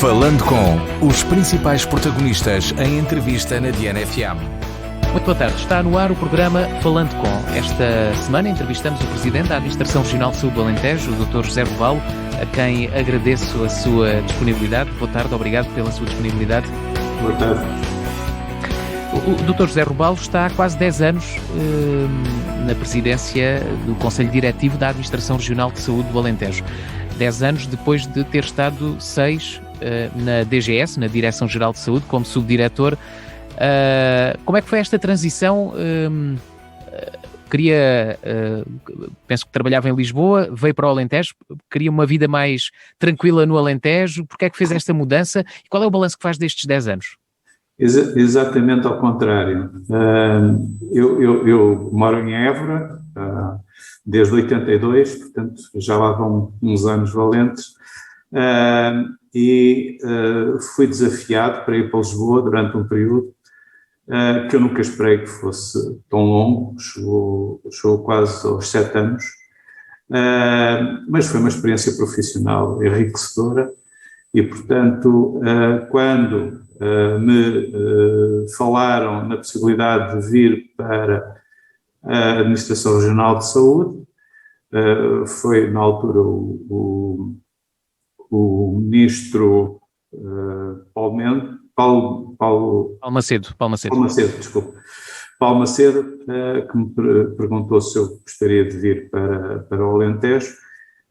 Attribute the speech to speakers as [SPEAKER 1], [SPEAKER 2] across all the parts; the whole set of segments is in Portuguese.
[SPEAKER 1] Falando com os principais protagonistas em entrevista na Diana FM.
[SPEAKER 2] Muito boa tarde. Está no ar o programa Falando com. Esta semana entrevistamos o Presidente da Administração Regional de Saúde do Alentejo, o Dr. José Robalo, a quem agradeço a sua disponibilidade. Boa tarde, obrigado pela sua disponibilidade.
[SPEAKER 3] Boa tarde.
[SPEAKER 2] O Dr. José Robalo está há quase 10 anos na presidência do Conselho Diretivo da Administração Regional de Saúde do Alentejo. 10 anos depois de ter estado 6 na DGS, na Direção-Geral de Saúde, como subdiretor. Como é que foi esta transição? Penso que trabalhava em Lisboa, veio para o Alentejo, queria uma vida mais tranquila no Alentejo. Porquê é que fez esta mudança e qual é o balanço que faz destes 10 anos?
[SPEAKER 3] Exatamente ao contrário. Eu moro em Évora desde 82, portanto já lá vão uns anos valentes, e fui desafiado para ir para Lisboa durante um período que eu nunca esperei que fosse tão longo, chegou quase aos 7 anos, mas foi uma experiência profissional enriquecedora e, portanto, quando me falaram na possibilidade de vir para a Administração Regional de Saúde, foi na altura o ministro Paulo Macedo, que me perguntou se eu gostaria de vir para o Alentejo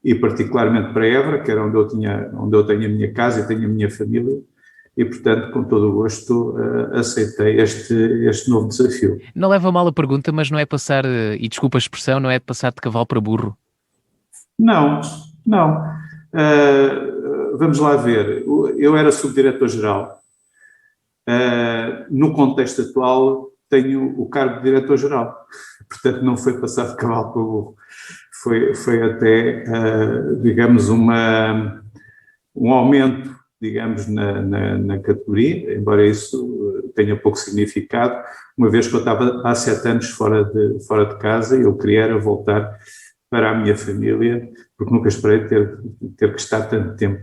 [SPEAKER 3] e particularmente para Évora, que era onde eu tenho a minha casa e tenho a minha família. E, portanto, com todo o gosto, aceitei este novo desafio.
[SPEAKER 2] Não leva mal a pergunta, mas não é passar, e desculpa a expressão, não é passar de cavalo para burro?
[SPEAKER 3] Não. Vamos lá ver. Eu era subdiretor-geral. No contexto atual, tenho o cargo de diretor-geral. Portanto, não foi passar de cavalo para burro. Foi até, digamos, um aumento, digamos, na categoria, embora isso tenha pouco significado, uma vez que eu estava há 7 anos fora de casa e eu queria voltar para a minha família, porque nunca esperei ter que estar tanto tempo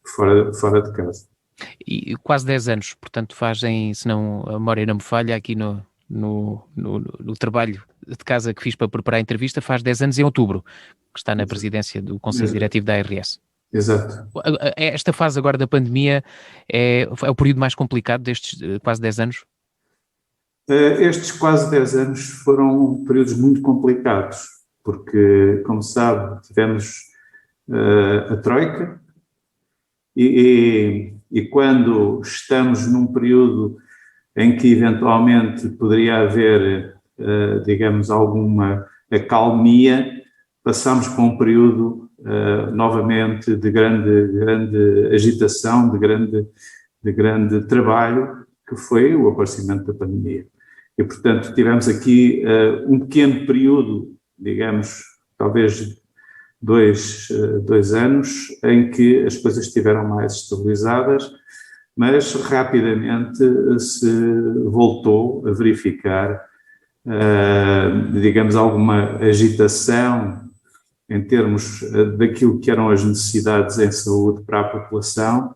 [SPEAKER 3] fora de casa.
[SPEAKER 2] E quase 10 anos, portanto fazem, se não a memória não me falha, aqui no trabalho de casa que fiz para preparar a entrevista, faz 10 anos em outubro, que está na presidência do Conselho Diretivo da ARS.
[SPEAKER 3] Exato.
[SPEAKER 2] Esta fase agora da pandemia é o período mais complicado destes quase 10 anos?
[SPEAKER 3] Estes quase 10 anos foram períodos muito complicados, porque, como sabe, tivemos a Troika e quando estamos num período em que eventualmente poderia haver, digamos, alguma acalmia, passamos para um período novamente de grande agitação, de grande trabalho, que foi o aparecimento da pandemia. E, portanto, tivemos aqui um pequeno período, digamos, talvez dois anos, em que as coisas estiveram mais estabilizadas, mas rapidamente se voltou a verificar, digamos, alguma agitação em termos daquilo que eram as necessidades em saúde para a população,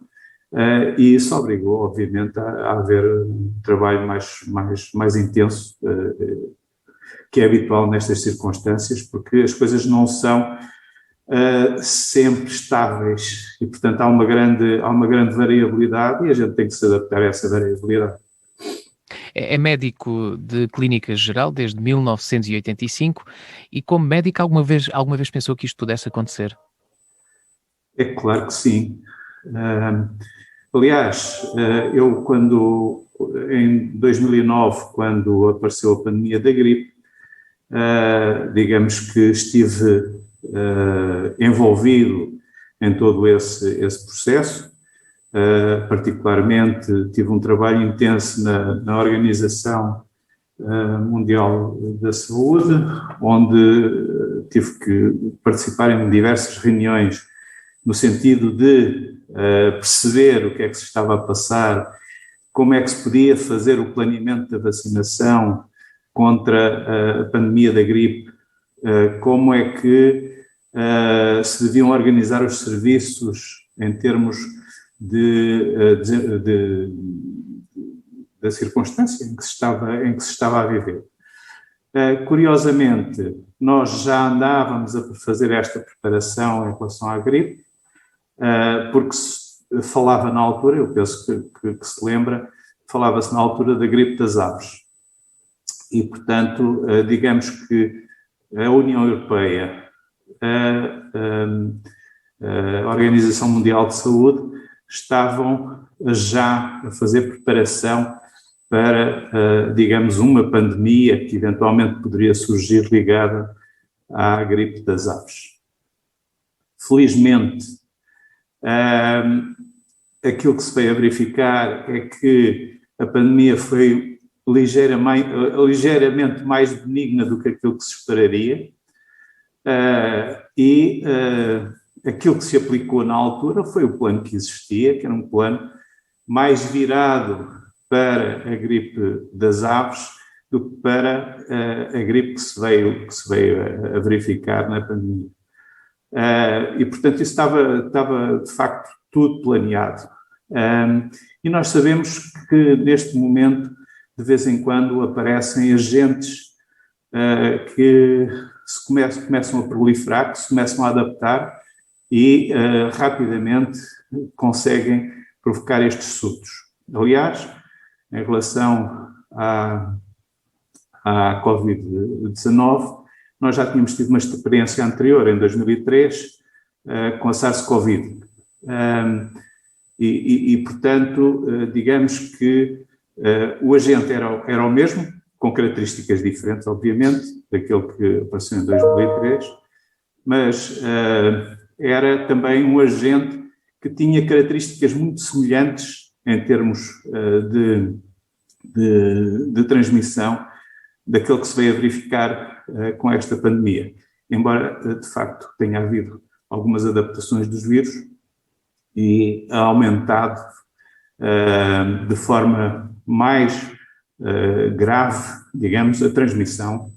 [SPEAKER 3] e isso obrigou, obviamente, a haver um trabalho mais intenso, que é habitual nestas circunstâncias, porque as coisas não são sempre estáveis e, portanto, há uma grande variabilidade e a gente tem que se adaptar a essa variabilidade.
[SPEAKER 2] É médico de clínica geral desde 1985 e como médico alguma vez pensou que isto pudesse acontecer?
[SPEAKER 3] É claro que sim. Aliás, eu em 2009, quando apareceu a pandemia da gripe, digamos que estive envolvido em todo esse processo. Particularmente tive um trabalho intenso na Organização Mundial da Saúde, onde tive que participar em diversas reuniões no sentido de perceber o que é que se estava a passar, como é que se podia fazer o planeamento da vacinação contra a pandemia da gripe, como é que se deviam organizar os serviços em termos da circunstância em que se estava a viver. Curiosamente, nós já andávamos a fazer esta preparação em relação à gripe, porque se falava na altura, eu penso que se lembra, falava-se na altura da gripe das aves. E, portanto, digamos que a União Europeia, a Organização Mundial de Saúde, estavam já a fazer preparação para, digamos, uma pandemia que eventualmente poderia surgir ligada à gripe das aves. Felizmente, aquilo que se veio a verificar é que a pandemia foi ligeiramente mais benigna do que aquilo que se esperaria, e aquilo que se aplicou na altura foi o plano que existia, que era um plano mais virado para a gripe das aves do que para a gripe que se veio a verificar na pandemia. E, portanto, isso estava de facto tudo planeado. E nós sabemos que, neste momento, de vez em quando aparecem agentes que começam a proliferar, que se começam a adaptar e rapidamente conseguem provocar estes surtos. Aliás, em relação à Covid-19, nós já tínhamos tido uma experiência anterior, em 2003, com a SARS-CoV. Portanto, digamos que o agente era o mesmo, com características diferentes, obviamente, daquele que apareceu em 2003, mas era também um agente que tinha características muito semelhantes em termos de transmissão daquele que se veio a verificar com esta pandemia. Embora, de facto, tenha havido algumas adaptações dos vírus e ha aumentado de forma mais grave, digamos, a transmissão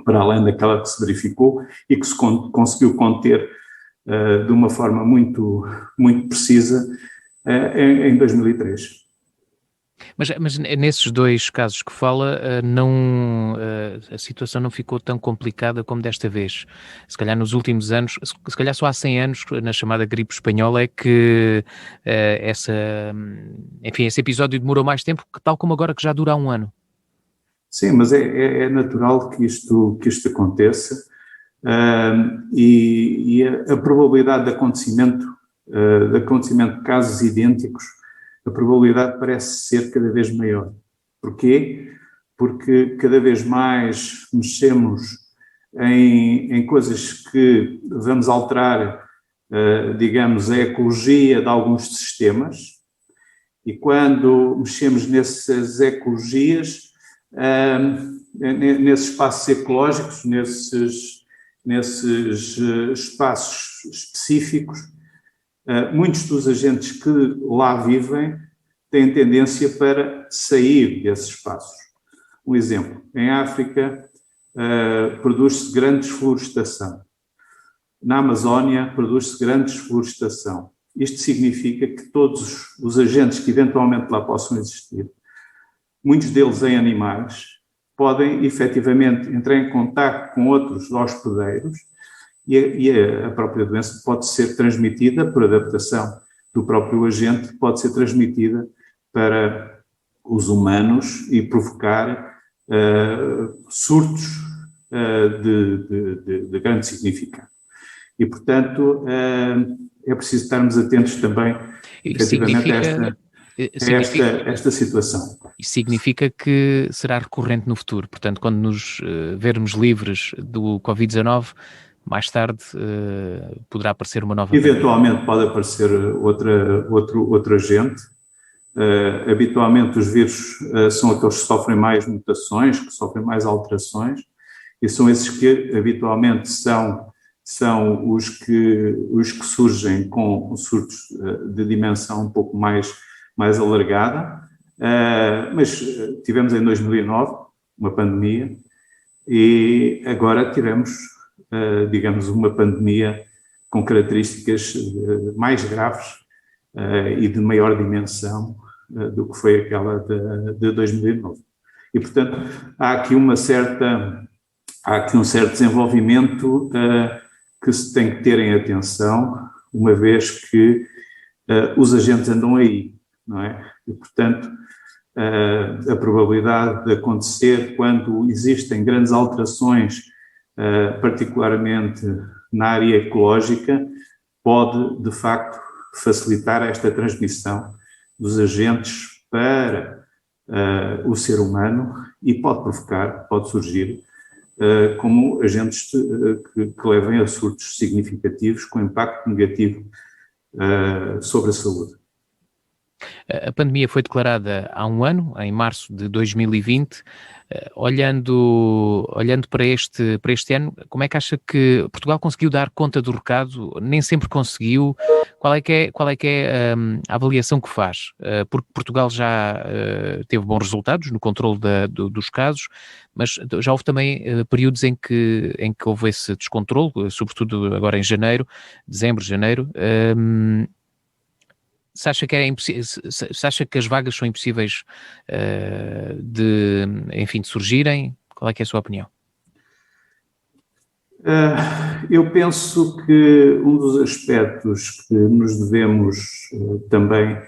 [SPEAKER 3] para além daquela que se verificou e que se conseguiu conter de uma forma muito, muito precisa em 2003.
[SPEAKER 2] Mas nesses dois casos que fala, a situação não ficou tão complicada como desta vez. Se calhar nos últimos anos, se calhar só há 100 anos, na chamada gripe espanhola, é que esse episódio demorou mais tempo, tal como agora que já dura há um ano.
[SPEAKER 3] Sim, mas é natural que isto aconteça, e a probabilidade de acontecimento de casos idênticos, a probabilidade parece ser cada vez maior. Porquê? Porque cada vez mais mexemos em coisas que vamos alterar, digamos, a ecologia de alguns sistemas, e quando mexemos nessas ecologias, nesses espaços ecológicos, nesses espaços específicos, muitos dos agentes que lá vivem têm tendência para sair desses espaços. Um exemplo, em África produz-se grande desflorestação. Na Amazónia produz-se grande desflorestação. Isto significa que todos os agentes que eventualmente lá possam existir, muitos deles em animais, podem efetivamente entrar em contacto com outros hospedeiros e a própria doença pode ser transmitida por adaptação do próprio agente, pode ser transmitida para os humanos e provocar surtos de grande significado. E, portanto, é preciso estarmos atentos também, efetivamente, a esta situação.
[SPEAKER 2] Isso significa que será recorrente no futuro. Portanto, quando nos vermos livres do Covid-19, mais tarde poderá aparecer uma nova...
[SPEAKER 3] Eventualmente pode aparecer outro agente. Habitualmente os vírus são aqueles que sofrem mais mutações, que sofrem mais alterações, e são esses que habitualmente são os que surgem com surtos de dimensão um pouco mais alargada, mas tivemos em 2009 uma pandemia e agora tivemos, digamos, uma pandemia com características mais graves e de maior dimensão do que foi aquela de 2009. E, portanto, há aqui um certo desenvolvimento que se tem que ter em atenção, uma vez que os agentes andam aí, não é? E, portanto, a probabilidade de acontecer quando existem grandes alterações, particularmente na área ecológica, pode, de facto, facilitar esta transmissão dos agentes para o ser humano e pode surgir como agentes que levem a surtos significativos com impacto negativo sobre a saúde.
[SPEAKER 2] A pandemia foi declarada há um ano, em março de 2020. Olhando para este ano, como é que acha que Portugal conseguiu dar conta do recado? Nem sempre conseguiu. Qual é que é a avaliação que faz? Porque Portugal já teve bons resultados no controle dos casos, mas já houve também períodos em que houve esse descontrole, sobretudo agora em dezembro, janeiro. Se acha que as vagas são impossíveis de surgirem? Qual é que é a sua opinião?
[SPEAKER 3] Eu penso que um dos aspectos que nos também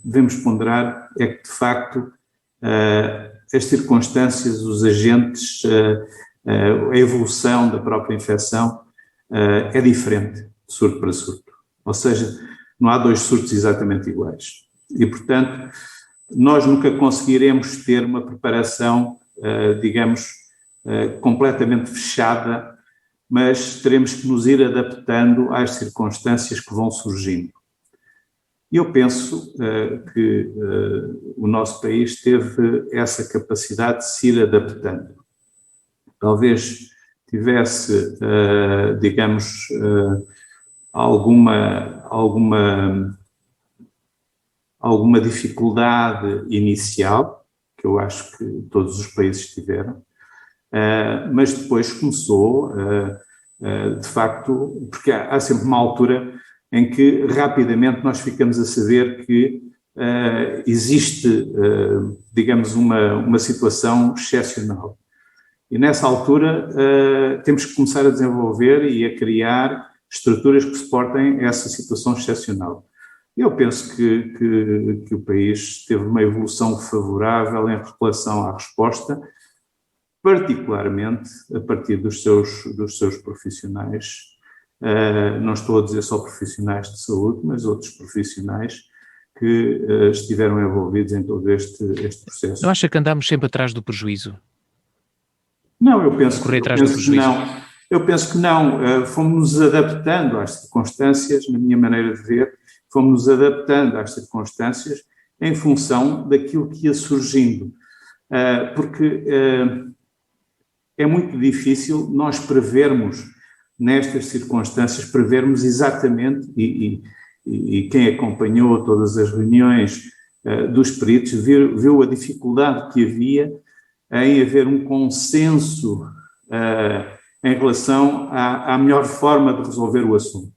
[SPEAKER 3] devemos ponderar é que, de facto, as circunstâncias, os agentes, a evolução da própria infecção é diferente de surto para surto. Ou seja, não há dois surtos exatamente iguais. E, portanto, nós nunca conseguiremos ter uma preparação, completamente fechada, mas teremos que nos ir adaptando às circunstâncias que vão surgindo. E eu penso que o nosso país teve essa capacidade de se ir adaptando. Talvez tivesse, alguma dificuldade inicial, que eu acho que todos os países tiveram, mas depois começou, de facto, porque há sempre uma altura em que rapidamente nós ficamos a saber que existe, uma situação excepcional. E nessa altura temos que começar a desenvolver e a criar estruturas que suportem essa situação excepcional. Eu penso que o país teve uma evolução favorável em relação à resposta, particularmente a partir dos seus profissionais. Não estou a dizer só profissionais de saúde, mas outros profissionais que estiveram envolvidos em todo este processo.
[SPEAKER 2] Não acha que andamos sempre atrás do prejuízo?
[SPEAKER 3] Não, eu penso que não. Eu penso que não, fomos-nos adaptando às circunstâncias, na minha maneira de ver, fomos-nos adaptando às circunstâncias em função daquilo que ia surgindo, porque é muito difícil nós prevermos, nestas circunstâncias, prevermos exatamente, e quem acompanhou todas as reuniões dos peritos viu a dificuldade que havia em haver um consenso em relação à melhor forma de resolver o assunto.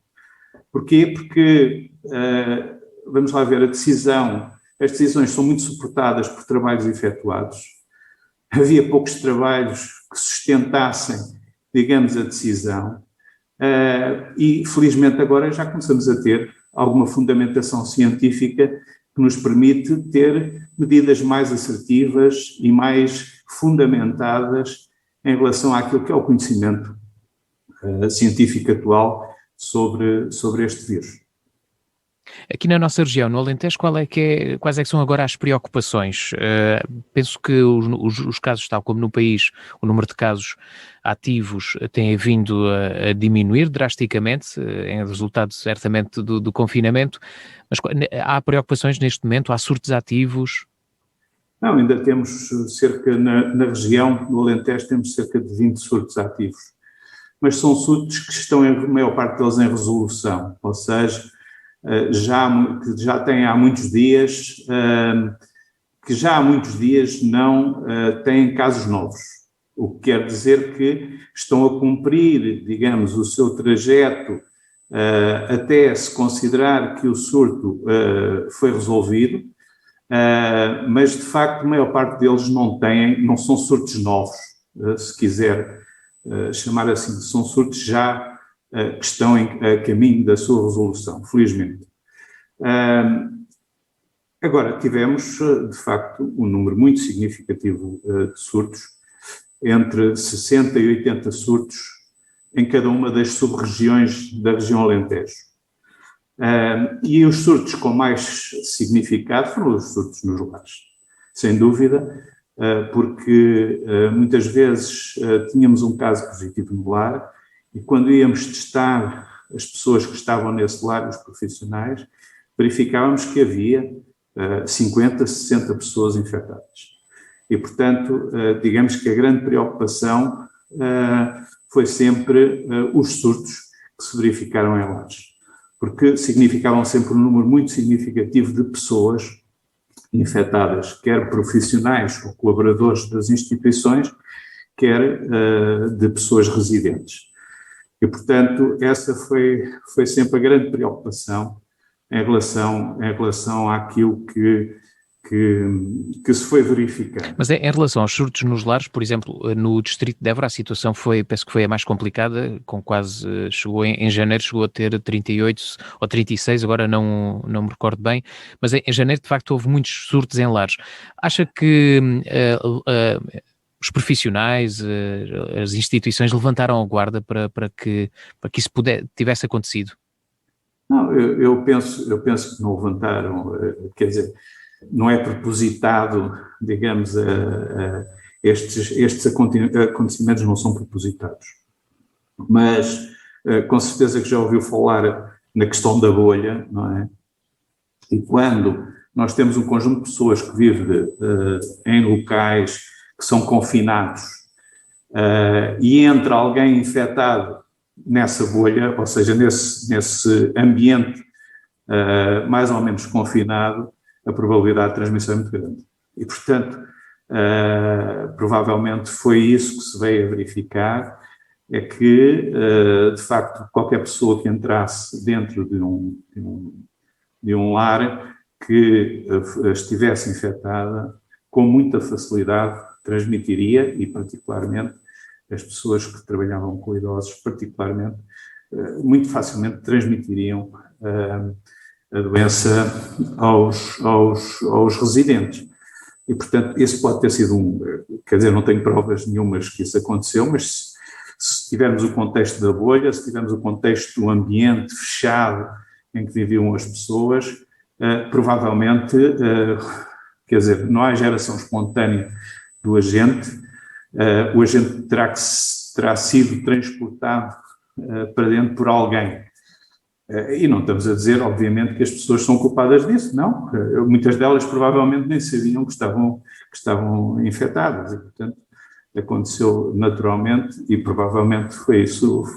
[SPEAKER 3] Porquê? Porque, vamos lá ver, as decisões são muito suportadas por trabalhos efetuados. Havia poucos trabalhos que sustentassem, a decisão, e felizmente agora já começamos a ter alguma fundamentação científica que nos permite ter medidas mais assertivas e mais fundamentadas em relação àquilo que é o conhecimento científico atual sobre este vírus.
[SPEAKER 2] Aqui na nossa região, no Alentejo, quais é que são agora as preocupações? Penso que os casos, tal como no país, o número de casos ativos tem vindo a diminuir drasticamente, em resultado certamente do confinamento, mas há preocupações neste momento? Há surtos ativos?
[SPEAKER 3] Não, ainda temos na região, no Alentejo, temos cerca de 20 surtos ativos, mas são surtos que estão, a maior parte deles, em resolução, ou seja, já têm há muitos dias, não têm casos novos, o que quer dizer que estão a cumprir, o seu trajeto até se considerar que o surto foi resolvido, mas de facto a maior parte deles não são surtos novos, se quiser chamar assim, são surtos já que estão a caminho da sua resolução, felizmente. Agora, tivemos, de facto, um número muito significativo de surtos, entre 60 e 80 surtos em cada uma das sub-regiões da região Alentejo. E os surtos com mais significado foram os surtos nos lares, sem dúvida, porque muitas vezes tínhamos um caso positivo no lar e quando íamos testar as pessoas que estavam nesse lar, os profissionais, verificávamos que havia 50, 60 pessoas infectadas. E, portanto, digamos que a grande preocupação foi sempre os surtos que se verificaram em lares, porque significavam sempre um número muito significativo de pessoas infectadas, quer profissionais ou colaboradores das instituições, quer de pessoas residentes. E, portanto, essa foi sempre a grande preocupação em relação àquilo que se foi verificando.
[SPEAKER 2] Mas em relação aos surtos nos lares, por exemplo, no distrito de Évora a situação penso que foi a mais complicada, com quase, em janeiro chegou a ter 38 ou 36, agora não me recordo bem, mas em janeiro de facto houve muitos surtos em lares. Acha que os profissionais, as instituições levantaram a guarda para que isso tivesse acontecido?
[SPEAKER 3] Não, eu penso que não levantaram, quer dizer, não é propositado, digamos, estes acontecimentos não são propositados. Mas, com certeza que já ouviu falar na questão da bolha, não é? E quando nós temos um conjunto de pessoas que vive em locais que são confinados e entra alguém infectado nessa bolha, ou seja, nesse ambiente mais ou menos confinado, a probabilidade de transmissão é muito grande. E, portanto, provavelmente foi isso que se veio a verificar, é que, de facto, qualquer pessoa que entrasse dentro de um lar que estivesse infectada, com muita facilidade transmitiria, e particularmente as pessoas que trabalhavam com idosos, particularmente, muito facilmente transmitiriam a doença aos residentes. E, portanto, esse pode ter sido quer dizer, não tenho provas nenhumas que isso aconteceu, mas se tivermos o contexto da bolha, se tivermos o contexto do ambiente fechado em que viviam as pessoas, provavelmente, quer dizer, não há geração espontânea do agente, o agente terá sido transportado para dentro por alguém. E não estamos a dizer, obviamente, que as pessoas são culpadas disso, não. Muitas delas provavelmente nem sabiam que estavam infectadas e, portanto, aconteceu naturalmente e provavelmente foi isso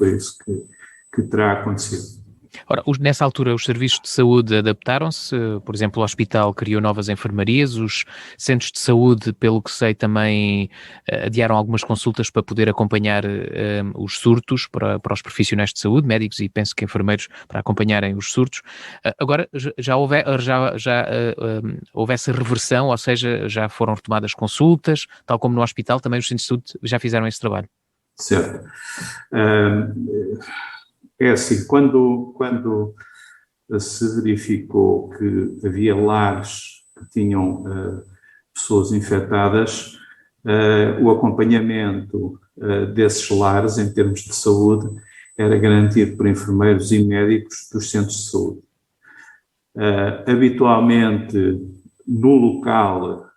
[SPEAKER 3] que terá acontecido.
[SPEAKER 2] Ora, nessa altura os serviços de saúde adaptaram-se, por exemplo, o hospital criou novas enfermarias, os centros de saúde, pelo que sei, também adiaram algumas consultas para poder acompanhar os surtos para os profissionais de saúde, médicos e penso que enfermeiros para acompanharem os surtos. Agora já houve essa reversão, ou seja, já foram retomadas consultas, tal como no hospital, também os centros de saúde já fizeram esse trabalho.
[SPEAKER 3] Certo. É assim, quando se verificou que havia lares que tinham pessoas infectadas, o acompanhamento desses lares, em termos de saúde, era garantido por enfermeiros e médicos dos centros de saúde. Habitualmente, no local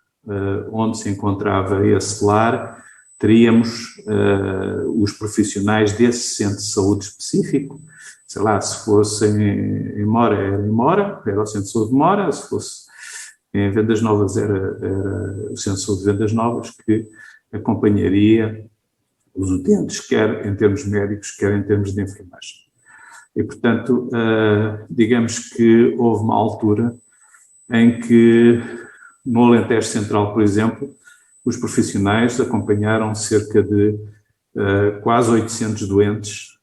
[SPEAKER 3] onde se encontrava esse lar, teríamos os profissionais desse centro de saúde específico, sei lá, se fosse em Mora, era o centro de saúde de Mora, se fosse em Vendas Novas, era o centro de saúde de Vendas Novas, que acompanharia os utentes, quer em termos médicos, quer em termos de enfermagem. E, portanto, digamos que houve uma altura em que, no Alentejo Central, por exemplo, os profissionais acompanharam cerca de quase 800 doentes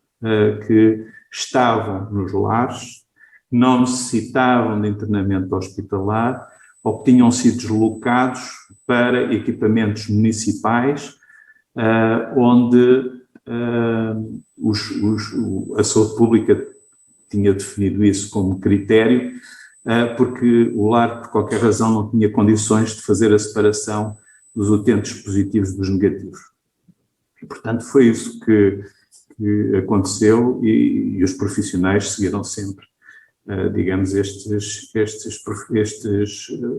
[SPEAKER 3] que estavam nos lares, não necessitavam de internamento hospitalar ou que tinham sido deslocados para equipamentos municipais, onde a saúde pública tinha definido isso como critério, porque o lar, por qualquer razão, não tinha condições de fazer a separação dos utentes positivos dos negativos. E, portanto, foi isso que aconteceu e os profissionais seguiram sempre, digamos, estes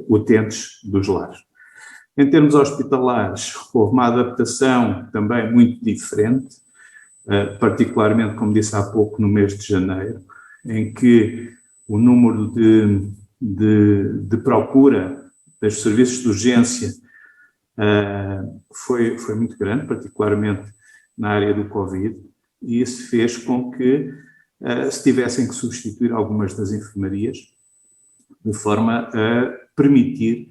[SPEAKER 3] utentes dos lares. Em termos hospitalares, houve uma adaptação também muito diferente, particularmente, como disse há pouco, no mês de janeiro, em que o número de procura dos serviços de urgência foi muito grande, particularmente na área do Covid, e isso fez com que se tivessem que substituir algumas das enfermarias, de forma a permitir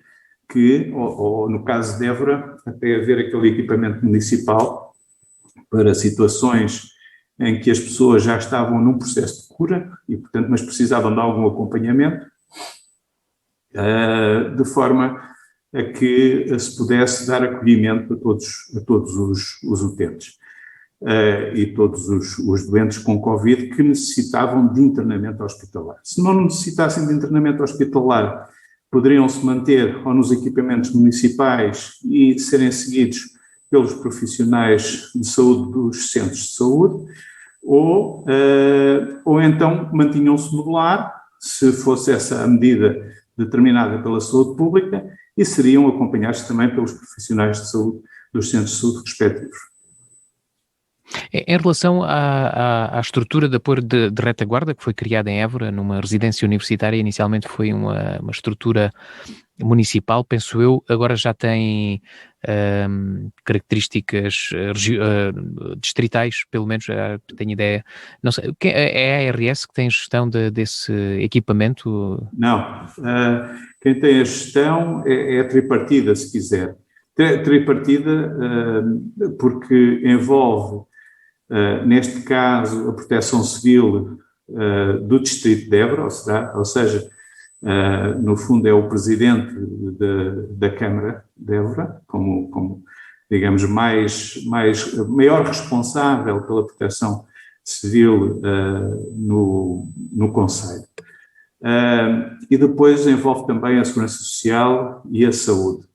[SPEAKER 3] que, ou no caso de Évora, até haver aquele equipamento municipal para situações em que as pessoas já estavam num processo de cura e, portanto, mas precisavam de algum acompanhamento, de forma a que se pudesse dar acolhimento a todos os utentes e todos os doentes com Covid que necessitavam de internamento hospitalar. Se não necessitassem de internamento hospitalar, poderiam se manter ou nos equipamentos municipais e serem seguidos pelos profissionais de saúde dos centros de saúde, ou então mantinham-se no lar, se fosse essa a medida determinada pela saúde pública, e seriam acompanhados também pelos profissionais de saúde dos centros de saúde respectivos.
[SPEAKER 2] Em relação à estrutura de apoio de retaguarda que foi criada em Évora, numa residência universitária, inicialmente foi uma estrutura municipal, penso eu, agora já tem características distritais, pelo menos, já tenho ideia. Não sei, é a ARS que tem gestão desse equipamento?
[SPEAKER 3] Não, quem tem a gestão é a tripartida, se quiser. Tripartida porque envolve, neste caso, a Proteção Civil do Distrito de Évora, ou seja, no fundo é o presidente da Câmara de Évora, como digamos, maior responsável pela proteção civil no Conselho. E depois envolve também a Segurança Social e a Saúde.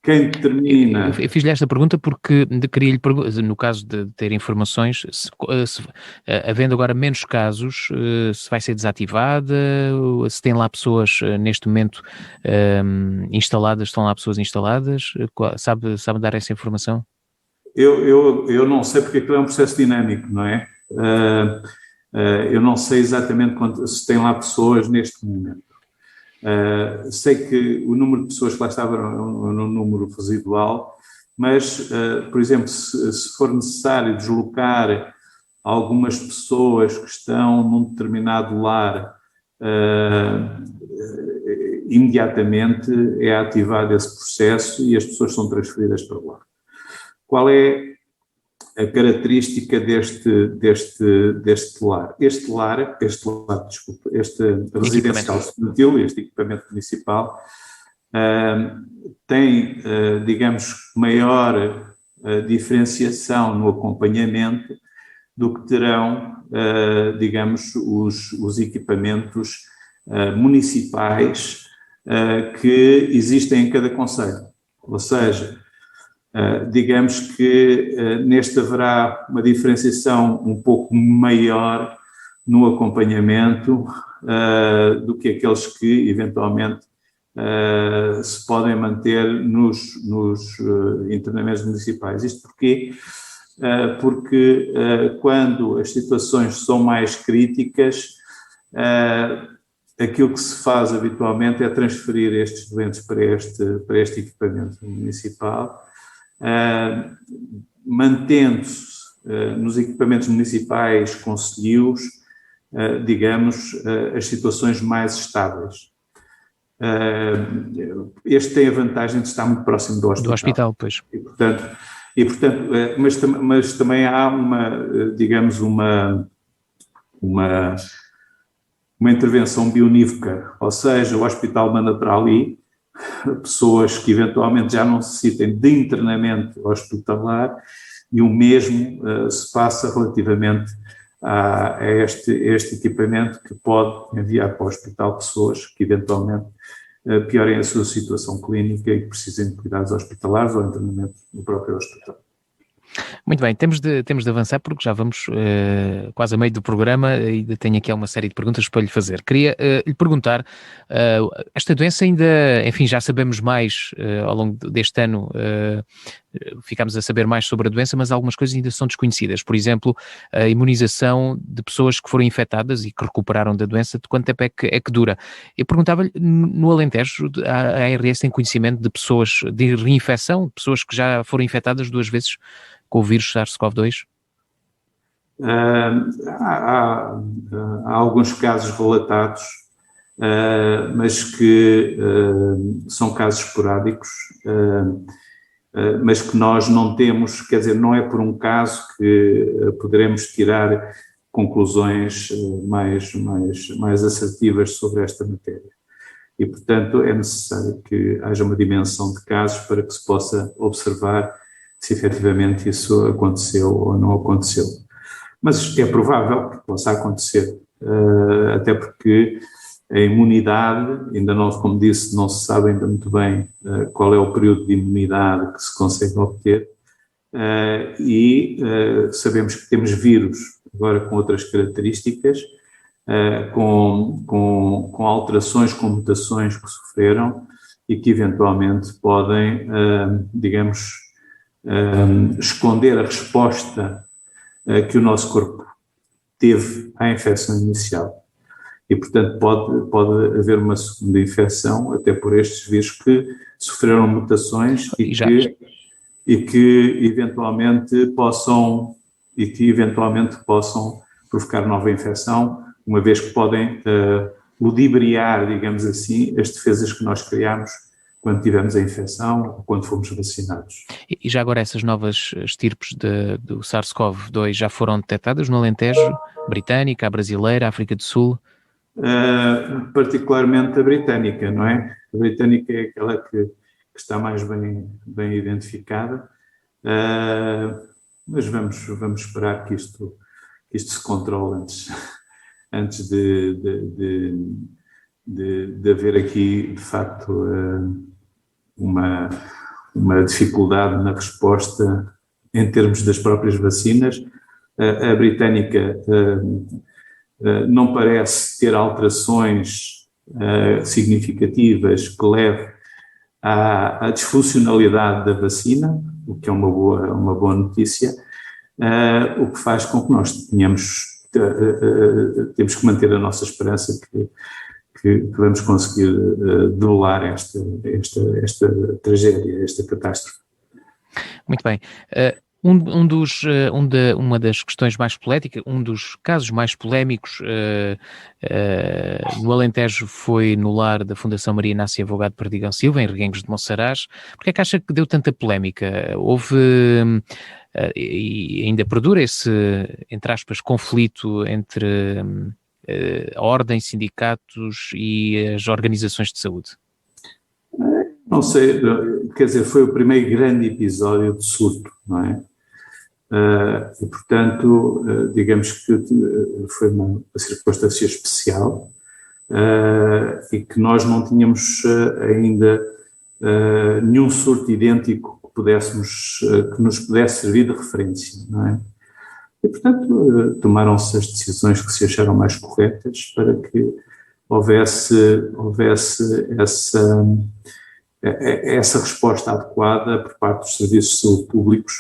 [SPEAKER 3] Quem determina...
[SPEAKER 2] Eu fiz-lhe esta pergunta porque queria-lhe perguntar, no caso de ter informações, havendo agora menos casos, se vai ser desativada, se tem lá pessoas neste momento instaladas, estão lá pessoas instaladas, sabe dar essa informação?
[SPEAKER 3] Eu não sei, porque aquilo é um processo dinâmico, não é? Eu não sei exatamente se tem lá pessoas neste momento. Sei que o número de pessoas que lá estavam era um número residual, mas, por exemplo, se for necessário deslocar algumas pessoas que estão num determinado lar, imediatamente é ativado esse processo e as pessoas são transferidas para lá. Qual é a característica deste lar? Este residencial estudantil, este equipamento municipal, tem, digamos, maior diferenciação no acompanhamento do que terão, digamos, os equipamentos municipais que existem em cada concelho. Ou seja, digamos que neste haverá uma diferenciação um pouco maior no acompanhamento do que aqueles que eventualmente se podem manter nos internamentos municipais. Isto porquê? Porque quando as situações são mais críticas, aquilo que se faz habitualmente é transferir estes doentes para este equipamento municipal, mantendo-se nos equipamentos municipais concelhios, digamos, as situações mais estáveis. Este tem a vantagem de estar muito próximo do hospital.
[SPEAKER 2] Do hospital, pois.
[SPEAKER 3] E portanto, mas também há digamos, uma uma intervenção bionívoca, ou seja, o hospital manda para ali pessoas que eventualmente já não necessitem de internamento hospitalar, e o mesmo se passa relativamente a este equipamento, que pode enviar para o hospital pessoas que eventualmente piorem a sua situação clínica e que precisem de cuidados hospitalares ou internamento no próprio hospital.
[SPEAKER 2] Muito bem, temos de avançar, porque já vamos quase a meio do programa e ainda tenho aqui uma série de perguntas para lhe fazer. Queria lhe perguntar, esta doença ainda, enfim, já sabemos mais ao longo deste ano, ficámos a saber mais sobre a doença, mas algumas coisas ainda são desconhecidas. Por exemplo, a imunização de pessoas que foram infectadas e que recuperaram da doença, de quanto tempo é que dura? Eu perguntava-lhe, no Alentejo, a ARS tem conhecimento de pessoas de reinfecção, pessoas que já foram infectadas 2 vezes com o vírus SARS-CoV-2?
[SPEAKER 3] Há alguns casos relatados, mas que são casos esporádicos, mas que nós não temos, quer dizer, não é por um caso que poderemos tirar conclusões mais assertivas sobre esta matéria. E, portanto, é necessário que haja uma dimensão de casos para que se possa observar se efetivamente isso aconteceu ou não aconteceu. Mas é provável que possa acontecer, até porque a imunidade, ainda não, como disse, não se sabe ainda muito bem qual é o período de imunidade que se consegue obter, e sabemos que temos vírus, agora com outras características, com alterações, com mutações que sofreram e que eventualmente podem, digamos, esconder a resposta que o nosso corpo teve à infecção inicial. E, portanto, pode haver uma segunda infecção, até por estes vírus que sofreram mutações e que eventualmente possam provocar nova infecção, uma vez que podem ludibriar, digamos assim, as defesas que nós criamos quando tivemos a infecção ou quando fomos vacinados.
[SPEAKER 2] E já agora essas novas estirpes do SARS-CoV-2 já foram detectadas no Alentejo, britânica, a brasileira, a África do Sul?
[SPEAKER 3] Particularmente a britânica, não é? A britânica é aquela que está mais bem identificada, mas vamos esperar que isto se controle antes de haver aqui, de facto, uma dificuldade na resposta em termos das próprias vacinas. A britânica não parece ter alterações significativas que levem à disfuncionalidade da vacina, o que é uma boa notícia, o que faz com que nós temos que manter a nossa esperança que vamos conseguir debelar esta tragédia, esta catástrofe.
[SPEAKER 2] Muito bem. Uma das questões mais polémicas, um dos casos mais polémicos no Alentejo foi no lar da Fundação Maria Inácia Avogado Perdigão Silva, em Reguengos de Monsaraz. Porquê é que acha que deu tanta polémica? Houve, e ainda perdura esse, entre aspas, conflito entre a ordem, sindicatos e as organizações de saúde?
[SPEAKER 3] Não sei, quer dizer, foi o primeiro grande episódio de surto, não é? E, portanto, digamos que foi uma circunstância especial e que nós não tínhamos ainda nenhum surto idêntico que nos pudesse servir de referência, não é? E, portanto, tomaram-se as decisões que se acharam mais corretas para que houvesse essa resposta adequada por parte dos serviços de saúde públicos,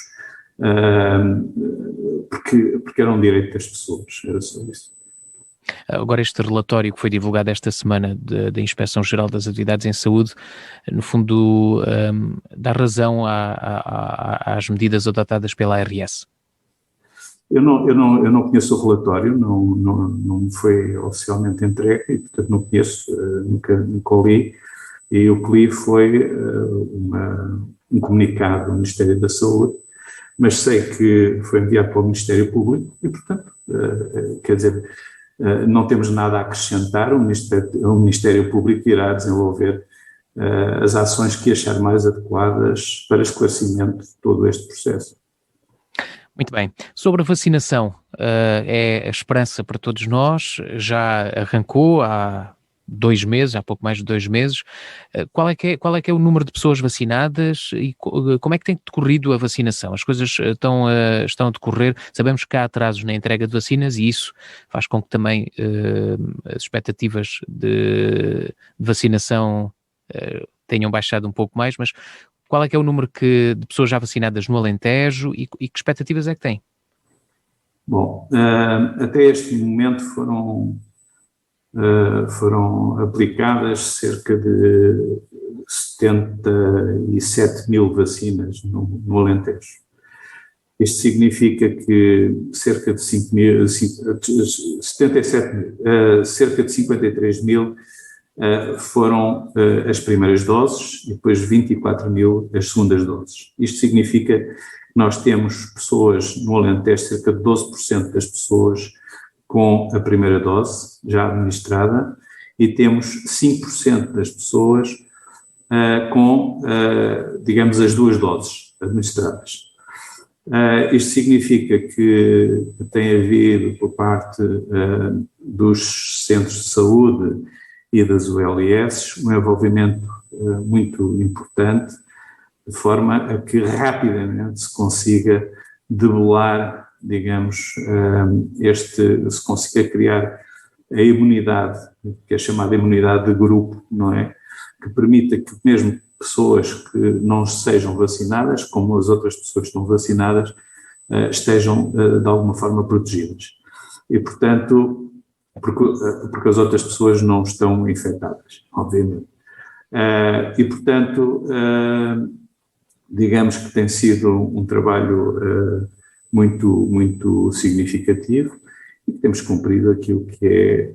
[SPEAKER 3] porque era um direito das pessoas, era só isso.
[SPEAKER 2] Agora, este relatório que foi divulgado esta semana da Inspeção-Geral das Atividades em Saúde, no fundo, dá razão às medidas adotadas pela ARS?
[SPEAKER 3] Eu não conheço o relatório, não me foi oficialmente entregue e, portanto, não conheço, nunca o li, e o que li foi um comunicado do Ministério da Saúde, mas sei que foi enviado para o Ministério Público e, portanto, quer dizer, não temos nada a acrescentar, o Ministério Público irá desenvolver as ações que achar mais adequadas para esclarecimento de todo este processo.
[SPEAKER 2] Muito bem. Sobre a vacinação, é a esperança para todos nós, já arrancou há 2 meses, há pouco mais de 2 meses. Qual é que é o número de pessoas vacinadas e como é que tem decorrido a vacinação? As coisas estão a decorrer, sabemos que há atrasos na entrega de vacinas e isso faz com que também as expectativas de vacinação tenham baixado um pouco mais, mas qual é que é o número de pessoas já vacinadas no Alentejo e que expectativas é que tem?
[SPEAKER 3] Bom, até este momento foram aplicadas cerca de 77 mil vacinas no Alentejo. Isto significa que cerca de 53 mil foram as primeiras doses e depois 24 mil as segundas doses. Isto significa que nós temos pessoas no Alentejo, cerca de 12% das pessoas com a primeira dose já administrada e temos 5% das pessoas com, digamos, as 2 doses administradas. Isto significa que tem havido, por parte dos centros de saúde e das ULS, um envolvimento muito importante, de forma a que rapidamente se consiga debelar, digamos, se consiga criar a imunidade, que é chamada imunidade de grupo, não é? Que permita que mesmo pessoas que não sejam vacinadas, como as outras pessoas que estão vacinadas, estejam de alguma forma protegidas. E, portanto, porque as outras pessoas não estão infectadas, obviamente. E, portanto, digamos que tem sido um trabalho muito significativo e temos cumprido aquilo que é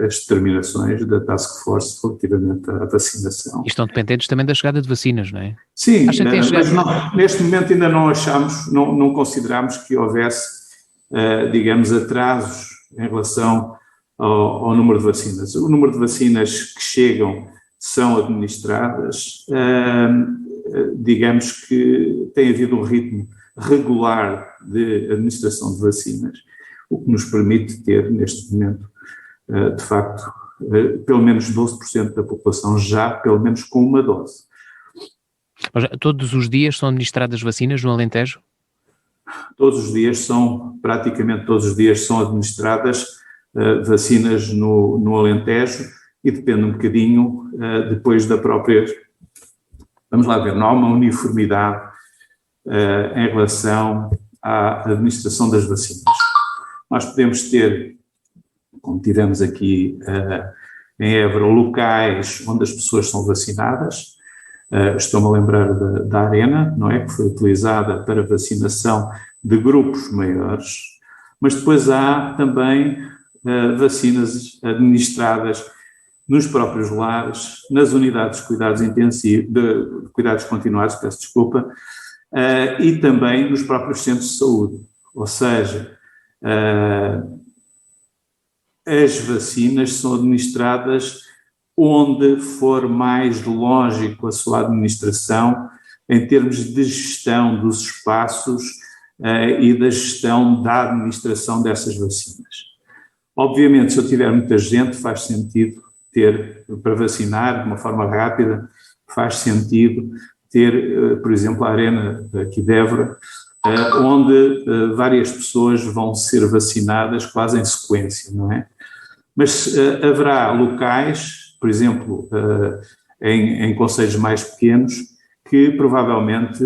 [SPEAKER 3] as determinações da Task Force relativamente à vacinação.
[SPEAKER 2] E estão dependentes também da chegada de vacinas, não é?
[SPEAKER 3] Sim, mas não, neste momento ainda não achamos, não consideramos que houvesse, digamos, atrasos em relação ao número de vacinas. O número de vacinas que chegam são administradas, digamos que tem havido um ritmo regular de administração de vacinas, o que nos permite ter, neste momento, de facto, pelo menos 12% da população já, pelo menos, com uma dose.
[SPEAKER 2] Mas todos os dias são administradas vacinas no Alentejo?
[SPEAKER 3] Praticamente todos os dias são administradas vacinas no Alentejo e depende um bocadinho depois da própria... Vamos lá ver, não há uma uniformidade em relação à administração das vacinas. Nós podemos ter, como tivemos aqui em Évora, locais onde as pessoas são vacinadas. Estou-me a lembrar da Arena, não é? Que foi utilizada para vacinação de grupos maiores, mas depois há também vacinas administradas nos próprios lares, nas unidades de cuidados intensivos, de cuidados continuados, peço desculpa, e também nos próprios centros de saúde. Ou seja, as vacinas são administradas onde for mais lógico a sua administração em termos de gestão dos espaços e da gestão da administração dessas vacinas. Obviamente, se eu tiver muita gente, faz sentido ter, para vacinar de uma forma rápida, faz sentido ter, por exemplo, a Arena aqui de Évora, onde várias pessoas vão ser vacinadas quase em sequência, não é? Mas haverá locais, por exemplo, em concelhos mais pequenos, que provavelmente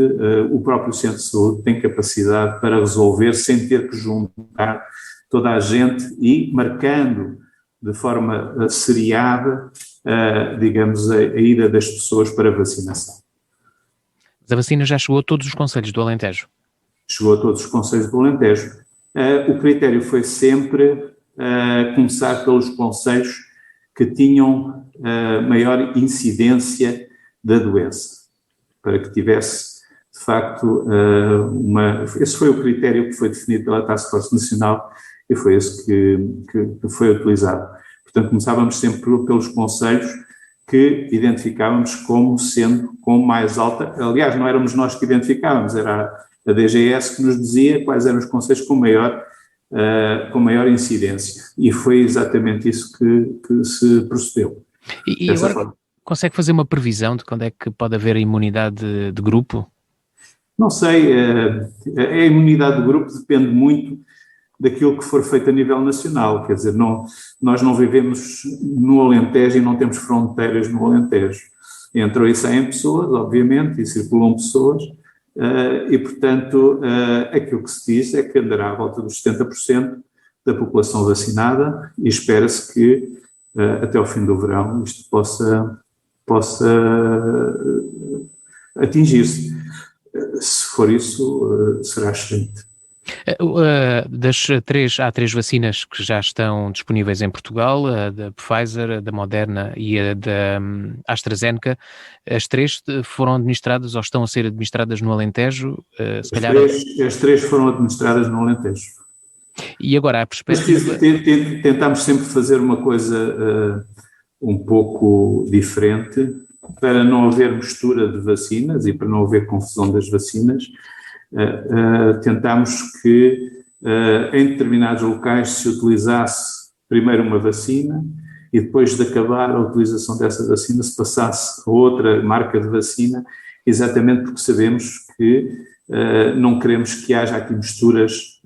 [SPEAKER 3] o próprio centro de saúde tem capacidade para resolver sem ter que juntar toda a gente e marcando de forma seriada, digamos, a ida das pessoas para a vacinação.
[SPEAKER 2] Mas a vacina já chegou a todos os concelhos do Alentejo?
[SPEAKER 3] Chegou a todos os concelhos do Alentejo. O critério foi sempre começar pelos concelhos que tinham maior incidência da doença, para que tivesse de facto, esse foi o critério que foi definido pela Task Force Nacional e foi esse que foi utilizado. Portanto, começávamos sempre pelos conselhos que identificávamos como sendo com mais alta, aliás, não éramos nós que identificávamos, era a DGS que nos dizia quais eram os conselhos com maior incidência, e foi exatamente isso que se procedeu.
[SPEAKER 2] E agora consegue fazer uma previsão de quando é que pode haver a imunidade de grupo?
[SPEAKER 3] Não sei, a imunidade de grupo depende muito daquilo que for feito a nível nacional, quer dizer, nós não vivemos no Alentejo e não temos fronteiras no Alentejo. Entram e saem pessoas, obviamente, e circulam pessoas, e, portanto, aquilo que se diz é que andará à volta dos 70% da população vacinada e espera-se que até ao fim do verão isto possa atingir-se. Se for isso, será excelente.
[SPEAKER 2] Há três vacinas que já estão disponíveis em Portugal, a da Pfizer, a da Moderna e a da AstraZeneca. As três foram administradas ou estão a ser administradas no Alentejo?
[SPEAKER 3] As três foram administradas no Alentejo.
[SPEAKER 2] E agora a perspectiva...
[SPEAKER 3] Tentámos sempre fazer uma coisa um pouco diferente para não haver mistura de vacinas e para não haver confusão das vacinas. Tentámos que em determinados locais se utilizasse primeiro uma vacina e depois de acabar a utilização dessa vacina se passasse a outra marca de vacina, exatamente porque sabemos que não queremos que haja aqui misturas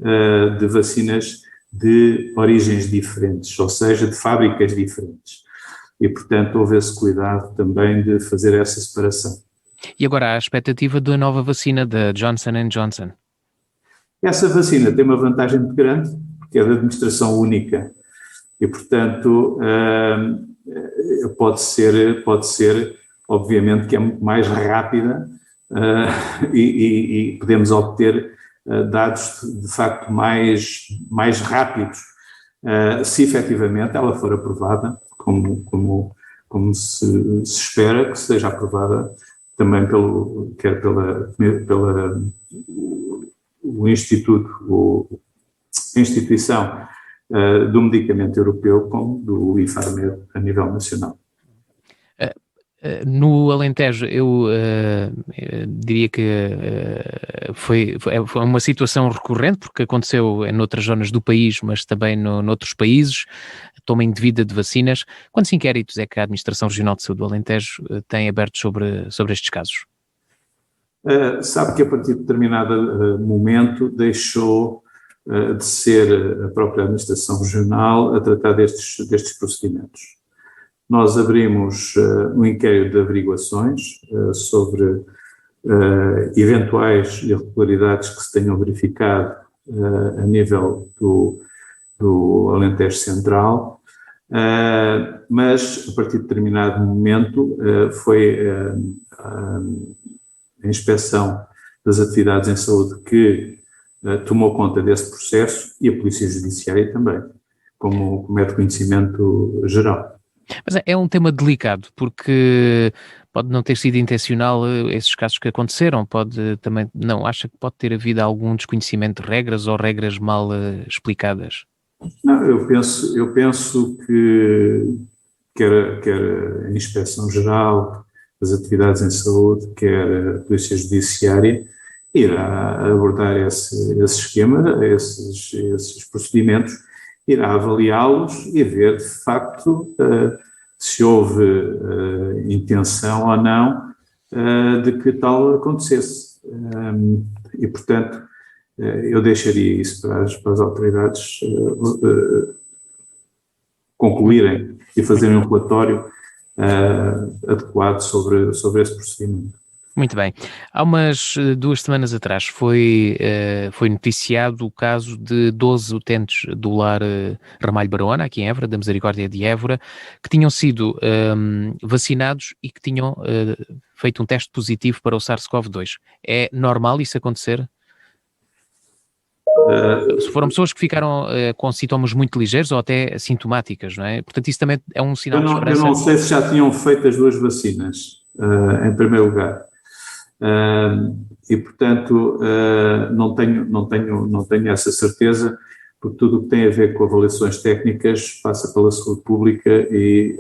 [SPEAKER 3] de vacinas de origens diferentes, ou seja, de fábricas diferentes. E, portanto, houve esse cuidado também de fazer essa separação.
[SPEAKER 2] E agora há a expectativa da nova vacina da Johnson & Johnson.
[SPEAKER 3] Essa vacina tem uma vantagem muito grande, porque é de administração única. E, portanto, pode ser, obviamente, que é muito mais rápida e podemos obter dados, de facto, mais rápidos, se efetivamente ela for aprovada, como se espera que seja aprovada também quer pela a instituição do medicamento europeu como do Infarmed a nível nacional.
[SPEAKER 2] No Alentejo, eu diria que foi uma situação recorrente, porque aconteceu em outras zonas do país, mas também noutros países, toma indevida de vacinas. Quantos inquéritos é que a Administração Regional de Saúde do Alentejo tem aberto sobre estes casos?
[SPEAKER 3] Sabe que a partir de determinado momento deixou de ser a própria Administração Regional a tratar destes procedimentos. Nós abrimos um inquérito de averiguações sobre eventuais irregularidades que se tenham verificado a nível do Alentejo Central, mas a partir de determinado momento foi a inspeção das atividades em saúde que tomou conta desse processo e a Polícia Judiciária também, como é de conhecimento geral.
[SPEAKER 2] Mas é um tema delicado, porque pode não ter sido intencional esses casos que aconteceram, acha que pode ter havido algum desconhecimento de regras ou regras mal explicadas?
[SPEAKER 3] Não, eu penso que quer a Inspeção Geral das Atividades em Saúde, quer a Polícia Judiciária, irá abordar esse esquema, esses procedimentos, irá avaliá-los e ver, de facto, se houve intenção ou não de que tal acontecesse. E, portanto, eu deixaria isso para as autoridades concluírem e fazerem um relatório adequado sobre esse procedimento.
[SPEAKER 2] Muito bem. Há umas 2 semanas atrás foi noticiado o caso de 12 utentes do lar Ramalho Barona, aqui em Évora, da Misericórdia de Évora, que tinham sido vacinados e que tinham feito um teste positivo para o SARS-CoV-2. É normal isso acontecer? Foram pessoas que ficaram com sintomas muito ligeiros ou até assintomáticas, não é? Portanto, isso também é um sinal de esperança.
[SPEAKER 3] Eu não sei se já tinham feito as 2 vacinas, em primeiro lugar. E, portanto, não tenho essa certeza, porque tudo o que tem a ver com avaliações técnicas passa pela saúde pública e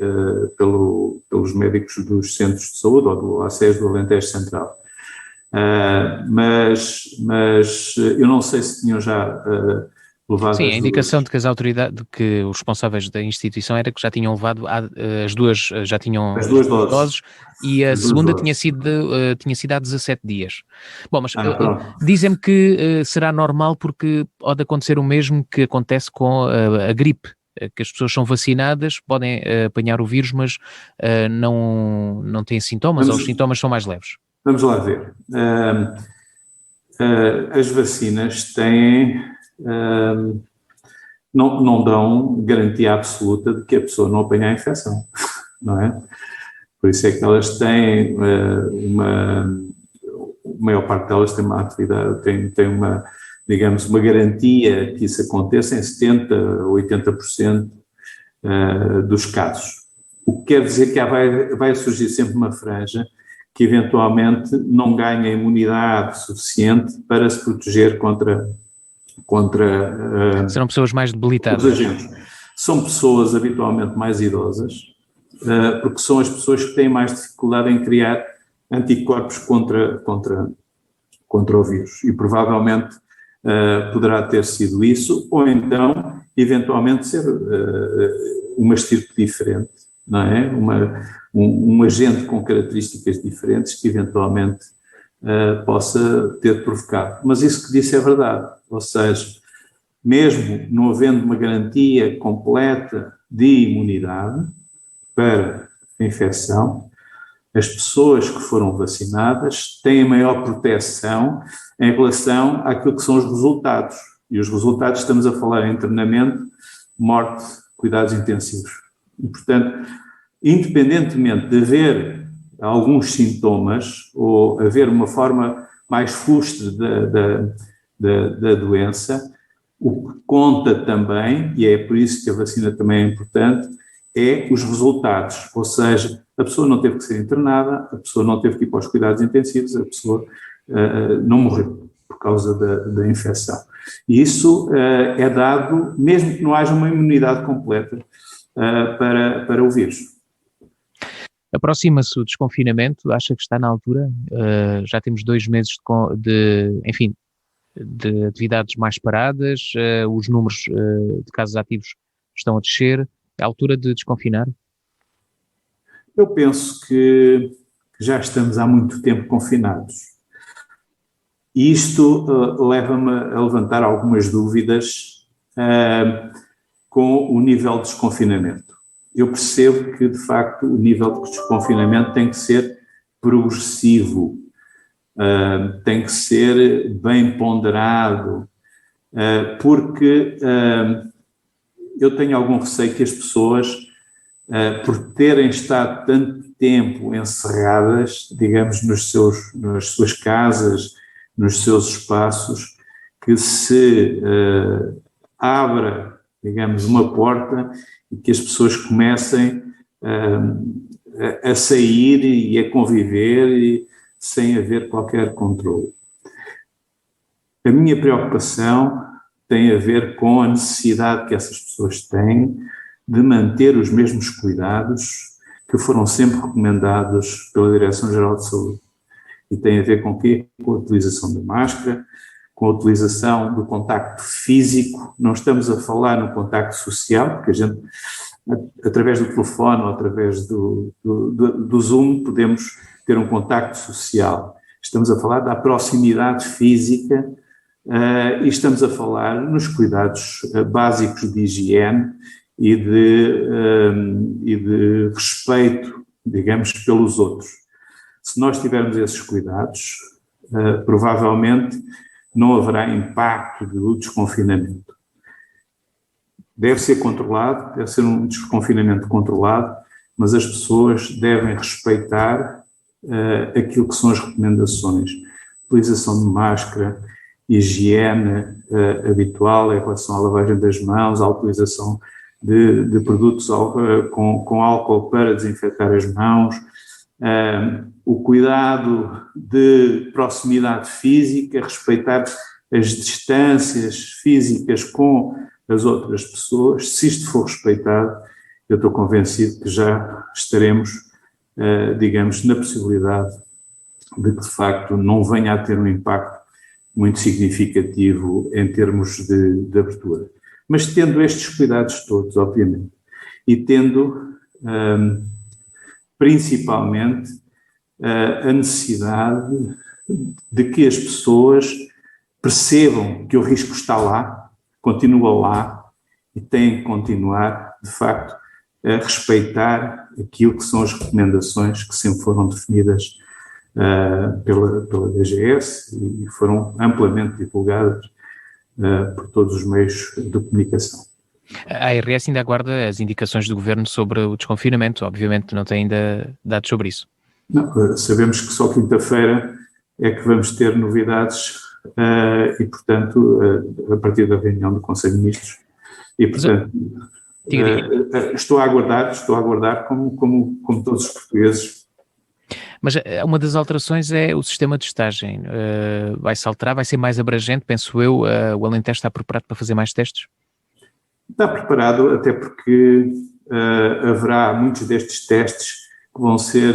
[SPEAKER 3] pelos médicos dos centros de saúde ou do ACES do Alentejo Central. Mas eu não sei se tinham já levado.
[SPEAKER 2] Sim, a indicação de que as autoridades, de que os responsáveis da instituição era que já tinham levado as duas doses e a segunda tinha sido há 17 dias. Bom, mas dizem-me que será normal porque pode acontecer o mesmo que acontece com a gripe, que as pessoas são vacinadas, podem apanhar o vírus, mas não têm sintomas, ou os sintomas são mais leves.
[SPEAKER 3] Vamos lá ver. As vacinas têm... não dão garantia absoluta de que a pessoa não apanha a infecção, não é? Por isso é que elas têm a maior parte delas tem uma atividade, tem uma, digamos, uma garantia que isso aconteça em 70% ou 80% dos casos. O que quer dizer que vai surgir sempre uma franja que eventualmente não ganha imunidade suficiente para se proteger contra
[SPEAKER 2] serão pessoas mais debilitadas.
[SPEAKER 3] Os agentes. São pessoas habitualmente mais idosas, porque são as pessoas que têm mais dificuldade em criar anticorpos contra o vírus. E provavelmente poderá ter sido isso, ou então, eventualmente, ser uma estirpe diferente, não é? Um agente com características diferentes que eventualmente possa ter provocado. Mas isso que disse é verdade, ou seja, mesmo não havendo uma garantia completa de imunidade para a infecção, as pessoas que foram vacinadas têm maior proteção em relação àquilo que são os resultados. E os resultados, estamos a falar em internamento, morte, cuidados intensivos. E, portanto, independentemente de haver alguns sintomas ou haver uma forma mais fustre da doença, o que conta também, e é por isso que a vacina também é importante, é os resultados, ou seja, a pessoa não teve que ser internada, a pessoa não teve que ir para os cuidados intensivos, a pessoa não morreu por causa da infecção. E isso é dado, mesmo que não haja uma imunidade completa para o vírus.
[SPEAKER 2] Aproxima-se o desconfinamento, acha que está na altura? Já temos 2 meses de atividades mais paradas, os números de casos ativos estão a descer, é a altura de desconfinar?
[SPEAKER 3] Eu penso que já estamos há muito tempo confinados. E isto leva-me a levantar algumas dúvidas com o nível de desconfinamento. Eu percebo que, de facto, o nível de desconfinamento tem que ser progressivo, tem que ser bem ponderado, porque eu tenho algum receio que as pessoas, por terem estado tanto tempo encerradas, digamos, nas suas casas, nos seus espaços, que se abra, digamos, uma porta e que as pessoas comecem a sair e a conviver sem haver qualquer controle. A minha preocupação tem a ver com a necessidade que essas pessoas têm de manter os mesmos cuidados que foram sempre recomendados pela Direção-Geral de Saúde. E tem a ver com o quê? Com a utilização da máscara, com a utilização do contacto físico. Não estamos a falar no contacto social, porque a gente, através do telefone ou através do Zoom, podemos ter um contacto social. Estamos a falar da proximidade física e estamos a falar nos cuidados básicos de higiene e de respeito, digamos, pelos outros. Se nós tivermos esses cuidados, provavelmente não haverá impacto do desconfinamento. Deve ser controlado, deve ser um desconfinamento controlado, mas as pessoas devem respeitar aquilo que são as recomendações. Utilização de máscara, higiene habitual em relação à lavagem das mãos, a utilização de produtos com álcool para desinfetar as mãos, o cuidado de proximidade física, respeitar as distâncias físicas com as outras pessoas. Se isto for respeitado, eu estou convencido que já estaremos, digamos, na possibilidade de que, de facto, não venha a ter um impacto muito significativo em termos de abertura. Mas tendo estes cuidados todos, obviamente, e tendo principalmente a necessidade de que as pessoas percebam que o risco está lá, continua lá e têm que continuar, de facto, a respeitar aquilo que são as recomendações que sempre foram definidas pela DGS e foram amplamente divulgadas por todos os meios de comunicação.
[SPEAKER 2] A ARS ainda aguarda as indicações do Governo sobre o desconfinamento, obviamente não tem ainda dados sobre isso.
[SPEAKER 3] Não, sabemos que só quinta-feira é que vamos ter novidades e, portanto, a partir da reunião do Conselho de Ministros. E, portanto, estou a aguardar como todos os portugueses.
[SPEAKER 2] Mas uma das alterações é o sistema de testagem. Vai-se alterar, vai ser mais abrangente, penso eu. O Alentejo está preparado para fazer mais testes?
[SPEAKER 3] Está preparado, até porque haverá muitos destes testes que vão ser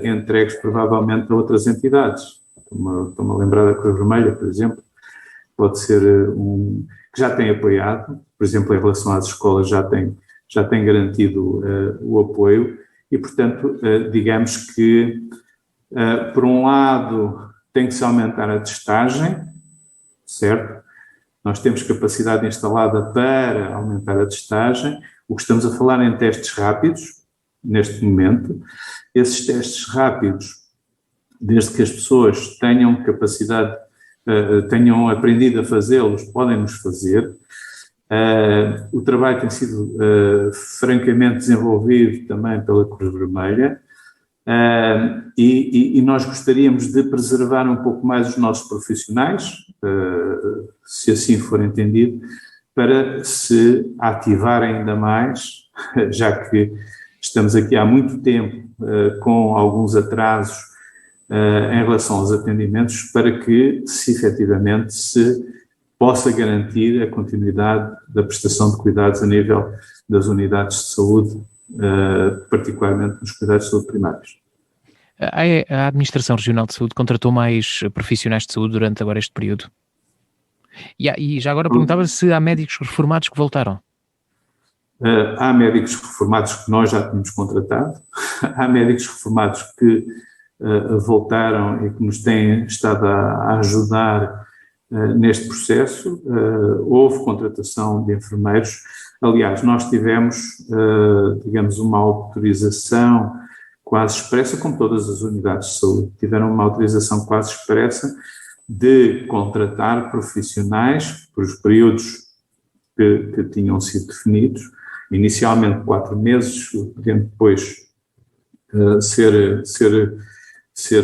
[SPEAKER 3] entregues provavelmente a outras entidades. Estou-me a lembrar da Cruz Vermelha, por exemplo, pode ser que já tem apoiado, por exemplo, em relação às escolas já tem garantido o apoio e, portanto, digamos que, por um lado, tem que se aumentar a testagem, certo? Nós temos capacidade instalada para aumentar a testagem. O que estamos a falar em testes rápidos, neste momento. Esses testes rápidos, desde que as pessoas tenham capacidade, tenham aprendido a fazê-los, podem-nos fazer. O trabalho tem sido francamente desenvolvido também pela Cruz Vermelha e nós gostaríamos de preservar um pouco mais os nossos profissionais, se assim for entendido, para se ativar ainda mais, já que estamos aqui há muito tempo com alguns atrasos em relação aos atendimentos, para que se efetivamente se possa garantir a continuidade da prestação de cuidados a nível das unidades de saúde, particularmente nos cuidados de saúde primários.
[SPEAKER 2] A Administração Regional de Saúde contratou mais profissionais de saúde durante agora este período? E já agora perguntava se há médicos reformados que voltaram.
[SPEAKER 3] Há médicos reformados que nós já tínhamos contratado, há médicos reformados que voltaram e que nos têm estado a ajudar neste processo. Houve contratação de enfermeiros. Aliás, nós tivemos, digamos, uma autorização quase expressa, como todas as unidades de saúde, tiveram uma autorização quase expressa de contratar profissionais por os períodos que tinham sido definidos, inicialmente 4 meses, podendo depois ser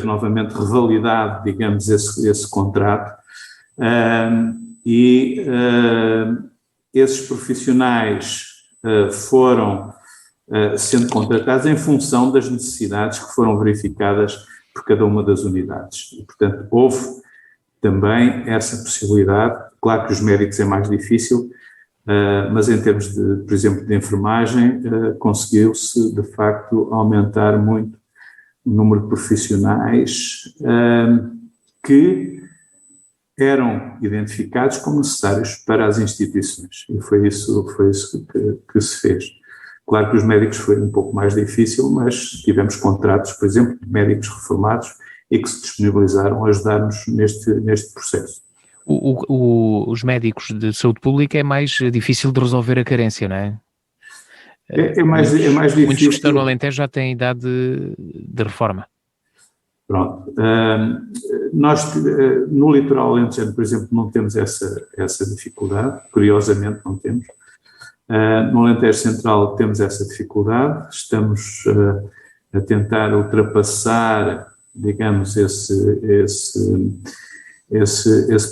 [SPEAKER 3] novamente revalidado, digamos, esse contrato. Esses profissionais foram sendo contratados em função das necessidades que foram verificadas por cada uma das unidades. E, portanto, houve também essa possibilidade. Claro que os médicos é mais difícil, mas em termos de, por exemplo, de enfermagem, conseguiu-se, de facto, aumentar muito o número de profissionais que eram identificados como necessários para as instituições. E foi isso que se fez. Claro que os médicos foi um pouco mais difícil, mas tivemos contratos, por exemplo, de médicos reformados e que se disponibilizaram a ajudar-nos neste processo.
[SPEAKER 2] Os médicos de saúde pública é mais difícil de resolver a carência, não é?
[SPEAKER 3] É mais difícil.
[SPEAKER 2] Muitos que estão no Alentejo já têm idade de reforma.
[SPEAKER 3] Pronto. Nós, no litoral alentejano, por exemplo, não temos essa dificuldade, curiosamente não temos. No Alentejo Central temos essa dificuldade, estamos a tentar ultrapassar, digamos, esse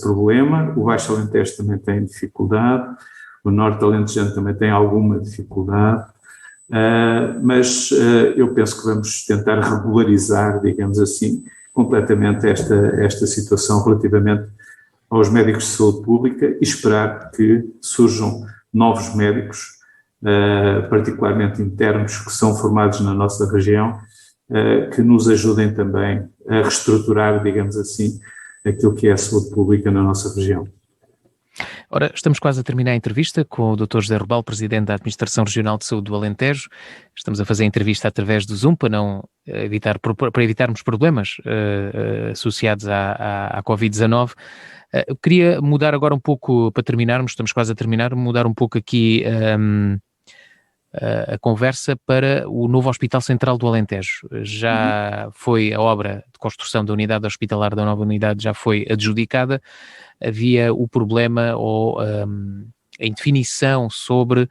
[SPEAKER 3] problema. O Baixo Alentejo também tem dificuldade, o Norte Alentejano também tem alguma dificuldade, Mas eu penso que vamos tentar regularizar, digamos assim, completamente esta situação relativamente aos médicos de saúde pública e esperar que surjam novos médicos, particularmente internos, que são formados na nossa região, que nos ajudem também a reestruturar, digamos assim, aquilo que é a saúde pública na nossa região.
[SPEAKER 2] Ora, estamos quase a terminar a entrevista com o Dr. José Robal, Presidente da Administração Regional de Saúde do Alentejo. Estamos a fazer a entrevista através do Zoom para evitarmos problemas associados à Covid-19. Eu queria mudar agora um pouco, para terminarmos, estamos quase a terminar, mudar um pouco aqui a conversa para o novo Hospital Central do Alentejo. Já foi a obra de construção da unidade hospitalar da nova unidade, já foi adjudicada. Havia o problema ou a indefinição sobre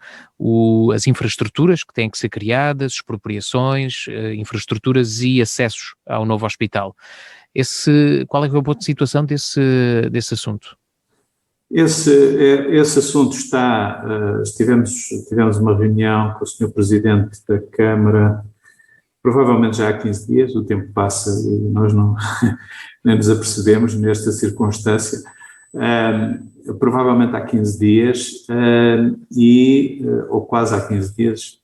[SPEAKER 2] as infraestruturas que têm que ser criadas, expropriações, infraestruturas e acessos ao novo hospital. Qual é que é o ponto de situação desse assunto?
[SPEAKER 3] Esse assunto tivemos uma reunião com o Sr. Presidente da Câmara, provavelmente já há 15 dias, o tempo passa e nós nem nos apercebemos nesta circunstância, provavelmente há 15 dias, ou quase há 15 dias,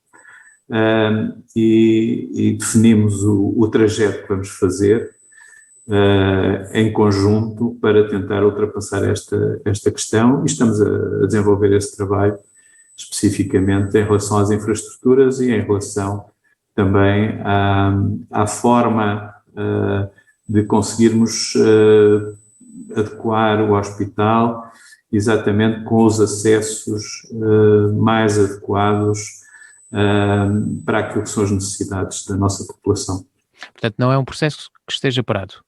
[SPEAKER 3] e definimos o trajeto que vamos fazer, em conjunto para tentar ultrapassar esta questão e estamos a desenvolver esse trabalho especificamente em relação às infraestruturas e em relação também à forma de conseguirmos adequar o hospital exatamente com os acessos mais adequados para aquilo que são as necessidades da nossa população.
[SPEAKER 2] Portanto, não é um processo que esteja parado?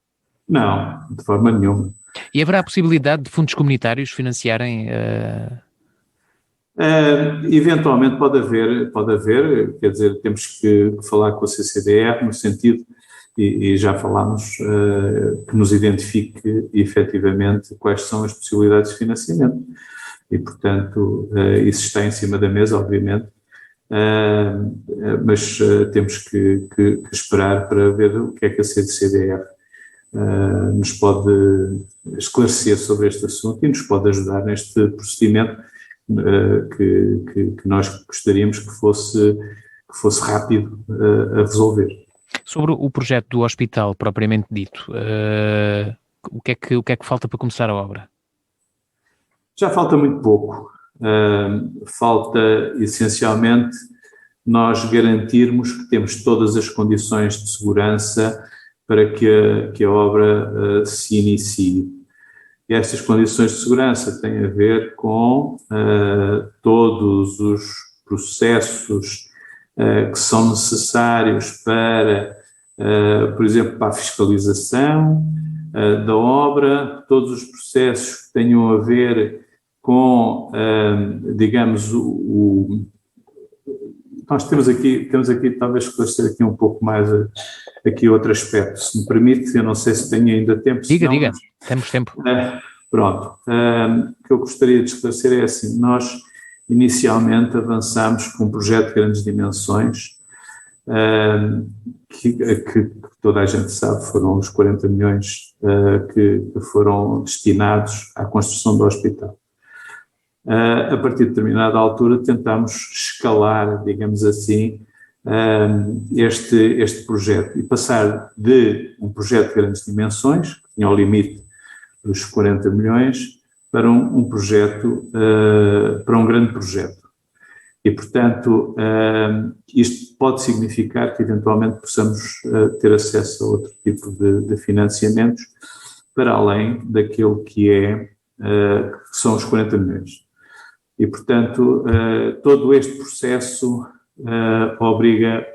[SPEAKER 3] Não, de forma nenhuma.
[SPEAKER 2] E haverá a possibilidade de fundos comunitários financiarem?
[SPEAKER 3] Eventualmente pode haver, quer dizer, temos que falar com a CCDR no sentido, e já falámos, que nos identifique efetivamente quais são as possibilidades de financiamento. E, portanto, isso está em cima da mesa, obviamente, mas temos que esperar para ver o que é que a CCDR nos pode esclarecer sobre este assunto e nos pode ajudar neste procedimento que nós gostaríamos que fosse rápido a resolver.
[SPEAKER 2] Sobre o projeto do hospital propriamente dito, o que é que falta para começar a obra?
[SPEAKER 3] Já falta muito pouco. Falta essencialmente nós garantirmos que temos todas as condições de segurança para que a obra se inicie. E estas condições de segurança têm a ver com todos os processos que são necessários para, por exemplo, para a fiscalização da obra, todos os processos que tenham a ver com, digamos, nós temos aqui talvez esclarecer aqui um pouco mais aqui outro aspecto, se me permite, eu não sei se tenho ainda tempo.
[SPEAKER 2] Diga, temos tempo.
[SPEAKER 3] Pronto, o que eu gostaria de esclarecer é assim, nós inicialmente avançámos com um projeto de grandes dimensões, que toda a gente sabe foram os 40 milhões que foram destinados à construção do hospital. A partir de determinada altura tentámos escalar, digamos assim, este projeto e passar de um projeto de grandes dimensões, que tinha o limite dos 40 milhões, para um projeto, para um grande projeto. E, portanto, isto pode significar que eventualmente possamos ter acesso a outro tipo de financiamentos para além daquilo que são os 40 milhões. E, portanto, todo este processo obriga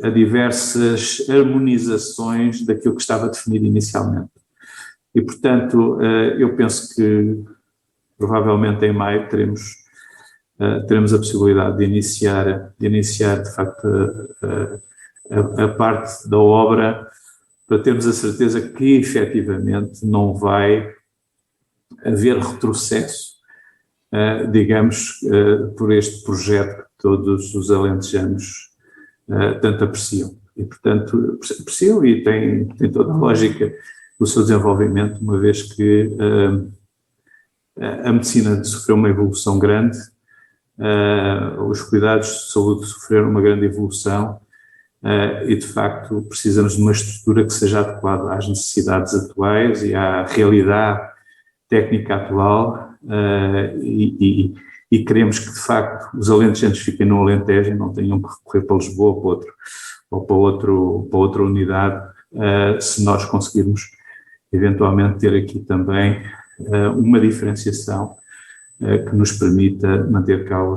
[SPEAKER 3] a diversas harmonizações daquilo que estava definido inicialmente. E, portanto, eu penso que provavelmente em maio teremos a possibilidade de iniciar de facto a parte da obra para termos a certeza que efetivamente não vai haver retrocesso digamos, por este projeto que todos os alentejanos tanto apreciam. E, portanto, apreciam e tem toda a lógica do seu desenvolvimento, uma vez que a medicina sofreu uma evolução grande, os cuidados de saúde sofreram uma grande evolução e, de facto, precisamos de uma estrutura que seja adequada às necessidades atuais e à realidade técnica atual e queremos que, de facto, os alentejanos fiquem no Alentejo e não tenham que recorrer para Lisboa ou para outra unidade, se nós conseguirmos eventualmente ter aqui também uma diferenciação que nos permita manter cá a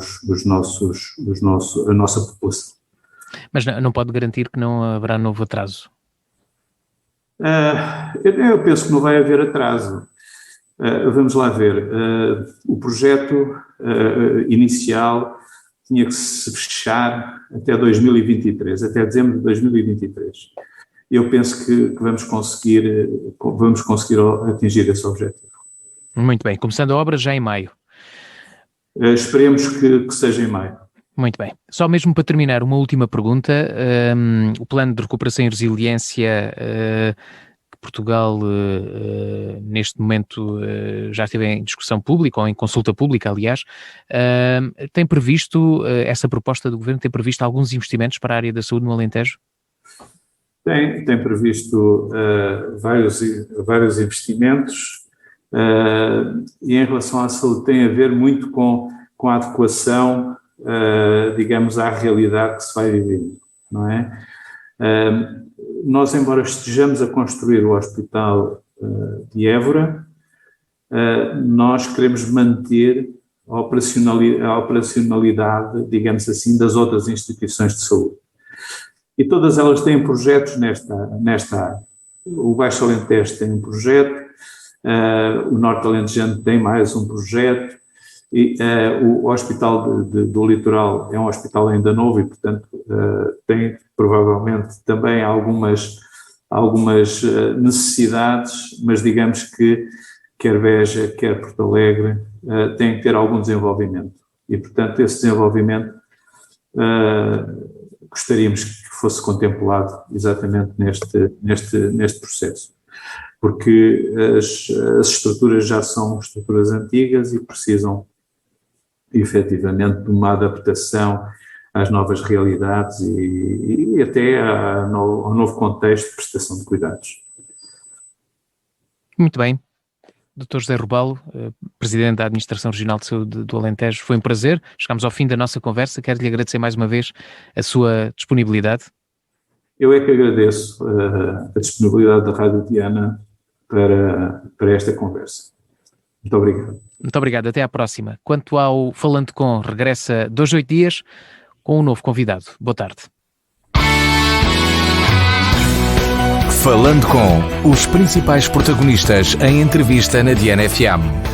[SPEAKER 3] nossa população.
[SPEAKER 2] Mas não pode garantir que não haverá novo atraso?
[SPEAKER 3] Eu penso que não vai haver atraso. Vamos lá ver. O projeto inicial tinha que se fechar até 2023, até dezembro de 2023. Eu penso que vamos conseguir atingir esse objetivo.
[SPEAKER 2] Muito bem. Começando a obra já em maio.
[SPEAKER 3] Esperemos que seja em maio.
[SPEAKER 2] Muito bem. Só mesmo para terminar, uma última pergunta. O plano de recuperação e resiliência que Portugal, neste momento, já esteve em discussão pública, ou em consulta pública, aliás, tem previsto, essa proposta do Governo, tem previsto alguns investimentos para a área da saúde no Alentejo?
[SPEAKER 3] Tem previsto vários investimentos e em relação à saúde tem a ver muito com a adequação, digamos, à realidade que se vai vivendo, não é? Nós, embora estejamos a construir o Hospital de Évora, nós queremos manter a operacionalidade, digamos assim, das outras instituições de saúde. E todas elas têm projetos nesta área. O Baixo Alentejo tem um projeto, o Norte Alentejano tem mais um projeto, e o Hospital do Litoral é um hospital ainda novo e, portanto, tem provavelmente também algumas necessidades, mas digamos que quer Beja, quer Porto Alegre, têm que ter algum desenvolvimento. E, portanto, esse desenvolvimento gostaríamos que fosse contemplado exatamente neste processo, porque as estruturas já são estruturas antigas e precisam efetivamente de uma adaptação às novas realidades e até ao novo contexto de prestação de cuidados.
[SPEAKER 2] Muito bem. Dr. José Robalo, Presidente da Administração Regional de Saúde do Alentejo, foi um prazer. Chegamos ao fim da nossa conversa. Quero-lhe agradecer mais uma vez a sua disponibilidade.
[SPEAKER 3] Eu é que agradeço a disponibilidade da Rádio Diana para esta conversa. Muito obrigado.
[SPEAKER 2] Muito obrigado. Até à próxima. Quanto ao Falando Com, regressa 2 a 8 dias com um novo convidado. Boa tarde.
[SPEAKER 1] Falando Com os principais protagonistas em entrevista na Diana FM.